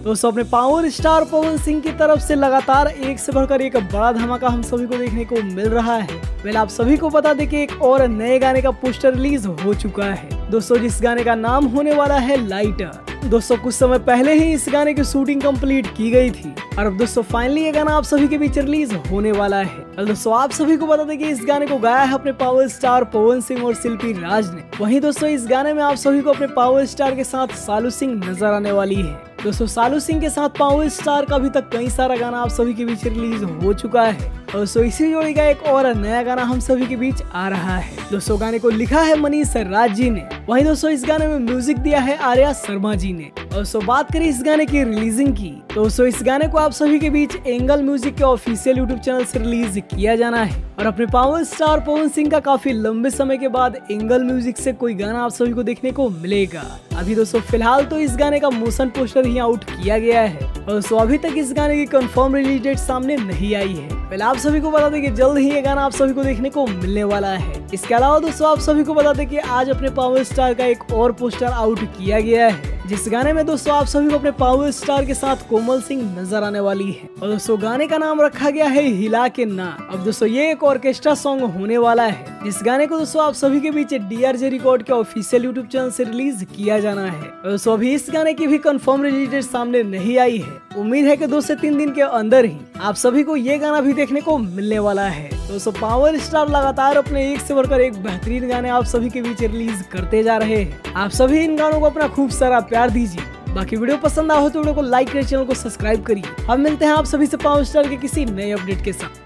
दोस्तों अपने power star Pawan Singh की तरफ से लगातार एक से बढ़कर एक बड़ा धमाका हम सभी को देखने को मिल रहा है। वेल आप सभी को बता दें कि एक और नए गाने का पोस्टर रिलीज हो चुका है दोस्तों, जिस गाने का नाम होने वाला है लाइटर। दोस्तों कुछ समय पहले ही इस गाने की शूटिंग कंप्लीट की गई थी और अब दोस्तों फाइनली ये गाना आप सभी के बीच रिलीज होने वाला है। और दोस्तों आप सभी को बता दें कि इस गाने को गाया है अपने पावर स्टार पवन सिंह और शिल्पी राज ने। वहीं दोस्तों इस गाने में आप सभी को अपने पावर स्टार के साथ सालू सिंह नजर आने वाली है। दोस्तों सालू सिंह के साथ पावर स्टार का अभी तक कई सारा गाना आप सभी के बीच रिलीज हो चुका है और दोस्तों इसी जोड़ी का एक और नया गाना हम सभी के बीच आ रहा है। दोस्तों गाने को लिखा है मनीष राज जी ने। वहीं दोस्तों इस गाने में म्यूजिक दिया है आर्या शर्मा जी ने। और दोस्तों बात करें इस गाने की रिलीजिंग की तो दोस्तों इस गाने को आप सभी के बीच एंगल म्यूजिक के ऑफिशियल यूट्यूब चैनल से रिलीज किया जाना है और अपने पावर स्टार पवन सिंह का काफी लंबे समय के बाद एंगल म्यूजिक से कोई गाना आप सभी को देखने को मिलेगा। अभी दोस्तों फिलहाल तो इस गाने का मोशन पोस्टर ही आउट किया गया है और दोस्तों अभी तक इस गाने की कंफर्म रिलीज डेट सामने नहीं आई है। पहले आप सभी को बता दें कि जल्द ही ये गाना आप सभी को देखने को मिलने वाला है। इसके अलावा दोस्तों आप सभी को बता दें कि आज अपने पावर स्टार का एक और पोस्टर आउट किया गया है, जिस गाने में दोस्तों आप सभी को अपने पावर स्टार के साथ कोमल सिंह नजर आने वाली है और दोस्तों गाने का नाम रखा गया है हिला के ना। अब दोस्तों ये एक ऑर्केस्ट्रा सॉन्ग होने वाला है, जिस गाने को दोस्तों आप सभी के बीच DRJ रिकॉर्ड के ऑफिशियल यूट्यूब चैनल से रिलीज किया जाना है और दोस्तों अभी इस गाने की भी कंफर्म रिलीज डेट सामने नहीं आई है। उम्मीद है कि 2 से 3 दिन के अंदर ही आप सभी को ये गाना भी देखने को मिलने वाला है। दोस्तों पावर स्टार लगातार अपने एक से बढ़कर एक बेहतरीन गाने आप सभी के बीच रिलीज करते जा रहे हैं। आप सभी इन गानों को अपना खूब सारा प्यार दीजिए। बाकी वीडियो पसंद आए हो तो वीडियो को लाइक करिए, चैनल को सब्सक्राइब करिए। हम मिलते हैं आप सभी से पावर स्टार के किसी नए अपडेट के साथ।